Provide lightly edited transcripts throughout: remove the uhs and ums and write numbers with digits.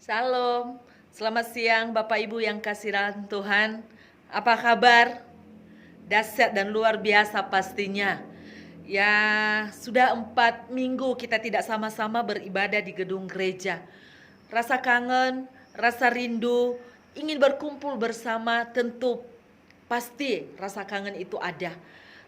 Salam, selamat siang Bapak Ibu yang kasihan Tuhan. Apa kabar? Dahsyat dan luar biasa pastinya. Ya, sudah 4 minggu kita tidak sama-sama beribadah di gedung gereja. Rasa kangen, rasa rindu, ingin berkumpul bersama tentu pasti rasa kangen itu ada.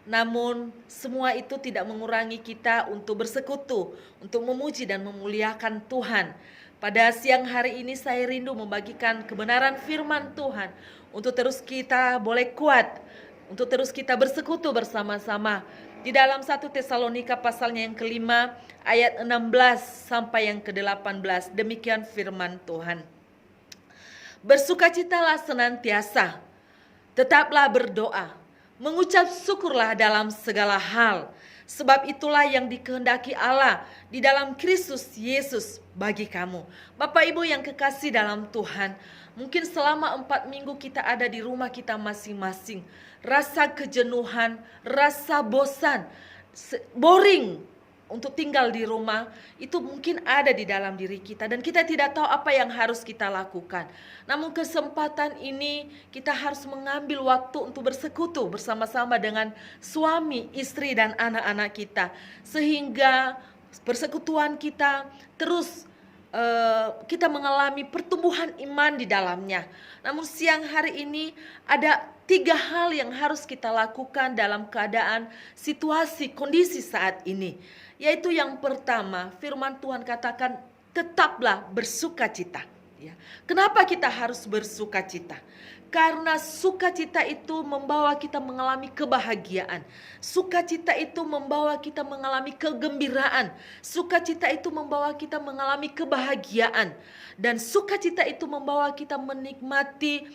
Namun semua itu tidak mengurangi kita untuk bersekutu, untuk memuji dan memuliakan Tuhan. Pada siang hari ini saya rindu membagikan kebenaran firman Tuhan untuk terus kita boleh kuat, untuk terus kita bersekutu bersama-sama. Di dalam 1 Tesalonika pasalnya yang kelima ayat 16 sampai yang ke-18, demikian firman Tuhan. Bersukacitalah senantiasa, tetaplah berdoa, mengucap syukurlah dalam segala hal, sebab itulah yang dikehendaki Allah di dalam Kristus Yesus bagi kamu. Bapak Ibu yang kekasih dalam Tuhan, mungkin selama 4 minggu kita ada di rumah kita masing-masing, rasa kejenuhan, rasa bosan, boring untuk tinggal di rumah itu mungkin ada di dalam diri kita, dan kita tidak tahu apa yang harus kita lakukan. Namun kesempatan ini kita harus mengambil waktu untuk bersekutu bersama-sama dengan suami, istri, dan anak-anak kita, sehingga persekutuan kita terus kita mengalami pertumbuhan iman di dalamnya. Namun siang hari ini ada 3 hal yang harus kita lakukan dalam keadaan situasi kondisi saat ini. Yaitu yang pertama, firman Tuhan katakan tetaplah bersukacita. Ya. Kenapa kita harus bersukacita? Karena sukacita itu membawa kita mengalami kebahagiaan. Sukacita itu membawa kita mengalami kegembiraan. Sukacita itu membawa kita mengalami kebahagiaan. Dan sukacita itu membawa kita menikmati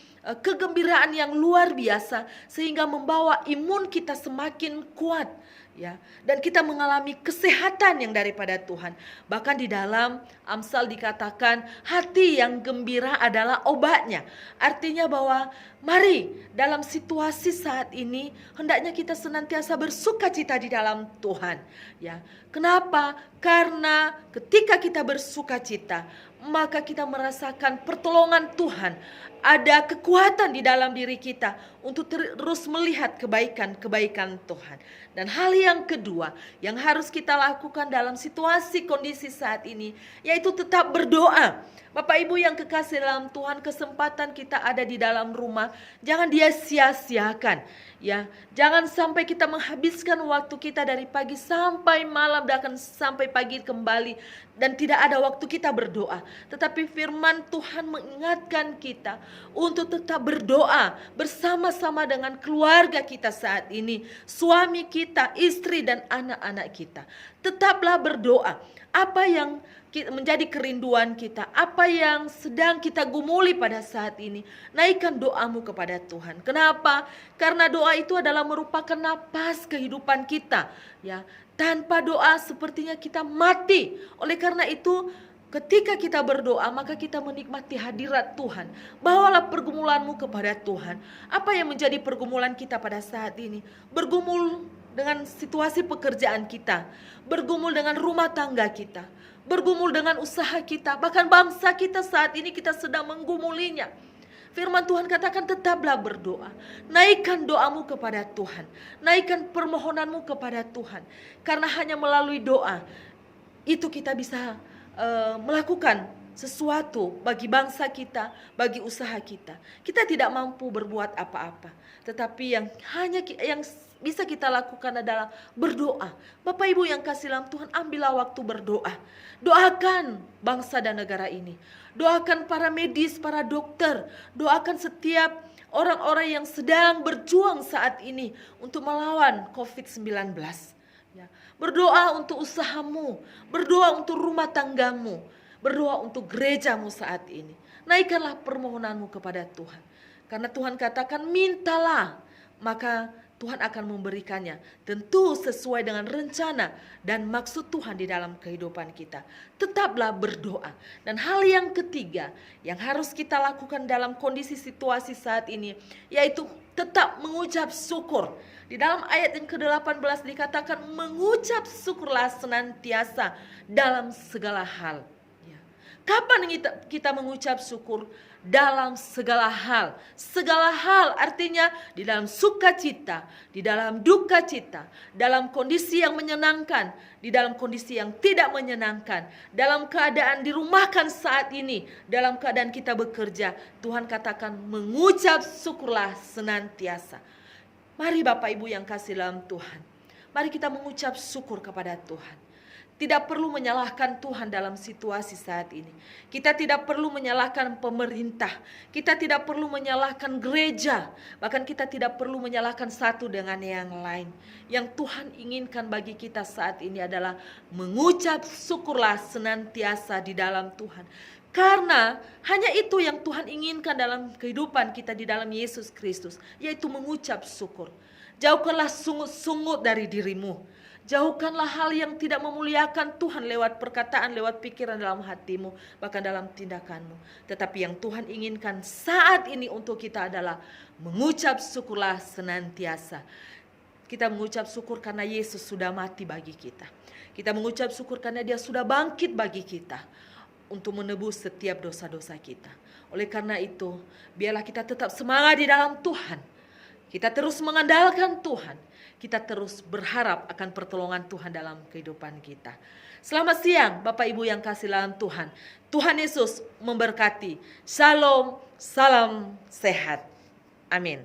kegembiraan yang luar biasa, sehingga membawa imun kita semakin kuat. Ya, dan kita mengalami kesehatan yang daripada Tuhan. Bahkan di dalam Amsal dikatakan hati yang gembira adalah obatnya. Artinya bahwa mari dalam situasi saat ini hendaknya kita senantiasa bersukacita di dalam Tuhan. Ya, kenapa? Karena ketika kita bersukacita, maka kita merasakan pertolongan Tuhan. Ada kekuatan di dalam diri kita untuk terus melihat kebaikan-kebaikan Tuhan. Dan hal yang kedua yang harus kita lakukan dalam situasi kondisi saat ini, yaitu tetap berdoa. Bapak Ibu yang kekasih dalam Tuhan, kesempatan kita ada di dalam rumah, jangan dia sia-siakan. Ya, jangan sampai kita menghabiskan waktu kita dari pagi sampai malam, bahkan sampai pagi kembali, dan tidak ada waktu kita berdoa. Tetapi firman Tuhan mengingatkan kita untuk tetap berdoa bersama-sama dengan keluarga kita saat ini, suami kita, istri, dan anak-anak kita. Tetaplah berdoa. Apa yang menjadi kerinduan kita, apa yang sedang kita gumuli pada saat ini, naikkan doamu kepada Tuhan. Kenapa? Karena doa itu adalah merupakan napas kehidupan kita. Ya, tanpa doa sepertinya kita mati. Oleh karena itu, ketika kita berdoa, maka kita menikmati hadirat Tuhan. Bawalah pergumulanmu kepada Tuhan. Apa yang menjadi pergumulan kita pada saat ini? Bergumul dengan situasi pekerjaan kita, bergumul dengan rumah tangga kita, bergumul dengan usaha kita, bahkan bangsa kita saat ini kita sedang menggumulinya. Firman Tuhan katakan tetaplah berdoa. Naikkan doamu kepada Tuhan. Naikkan permohonanmu kepada Tuhan. Karena hanya melalui doa itu kita bisa melakukan sesuatu bagi bangsa kita, bagi usaha kita. Kita tidak mampu berbuat apa-apa, tetapi yang bisa kita lakukan adalah berdoa. Bapak Ibu yang kasih dalam Tuhan, ambillah waktu berdoa. Doakan bangsa dan negara ini. Doakan para medis, para dokter. Doakan setiap orang-orang yang sedang berjuang saat ini untuk melawan COVID-19. Ya. Berdoa untuk usahamu, berdoa untuk rumah tanggamu, berdoa untuk gerejamu saat ini. Naikkanlah permohonanmu kepada Tuhan. Karena Tuhan katakan mintalah, maka Tuhan akan memberikannya. Tentu sesuai dengan rencana dan maksud Tuhan di dalam kehidupan kita. Tetaplah berdoa. Dan hal yang ketiga yang harus kita lakukan dalam kondisi situasi saat ini, yaitu tetap mengucap syukur. Di dalam ayat yang ke-18 dikatakan mengucap syukurlah senantiasa dalam segala hal. Kapan kita mengucap syukur? Dalam segala hal. Segala hal artinya di dalam sukacita, di dalam duka cita, dalam kondisi yang menyenangkan, di dalam kondisi yang tidak menyenangkan, dalam keadaan dirumahkan saat ini, dalam keadaan kita bekerja. Tuhan katakan mengucap syukurlah senantiasa. Mari Bapak Ibu yang kasih dalam Tuhan, mari kita mengucap syukur kepada Tuhan. Tidak perlu menyalahkan Tuhan dalam situasi saat ini. Kita tidak perlu menyalahkan pemerintah. Kita tidak perlu menyalahkan gereja. Bahkan kita tidak perlu menyalahkan satu dengan yang lain. Yang Tuhan inginkan bagi kita saat ini adalah mengucap syukurlah senantiasa di dalam Tuhan. Karena hanya itu yang Tuhan inginkan dalam kehidupan kita di dalam Yesus Kristus, yaitu mengucap syukur. Jauhkanlah sungut-sungut dari dirimu. Jauhkanlah hal yang tidak memuliakan Tuhan lewat perkataan, lewat pikiran dalam hatimu, bahkan dalam tindakanmu. Tetapi yang Tuhan inginkan saat ini untuk kita adalah mengucap syukurlah senantiasa. Kita mengucap syukur karena Yesus sudah mati bagi kita. Kita mengucap syukur karena Dia sudah bangkit bagi kita untuk menebus setiap dosa-dosa kita. Oleh karena itu, biarlah kita tetap semangat di dalam Tuhan. Kita terus mengandalkan Tuhan. Kita terus berharap akan pertolongan Tuhan dalam kehidupan kita. Selamat siang Bapak Ibu yang kasih dalam Tuhan. Tuhan Yesus memberkati. Shalom, salam sehat. Amin.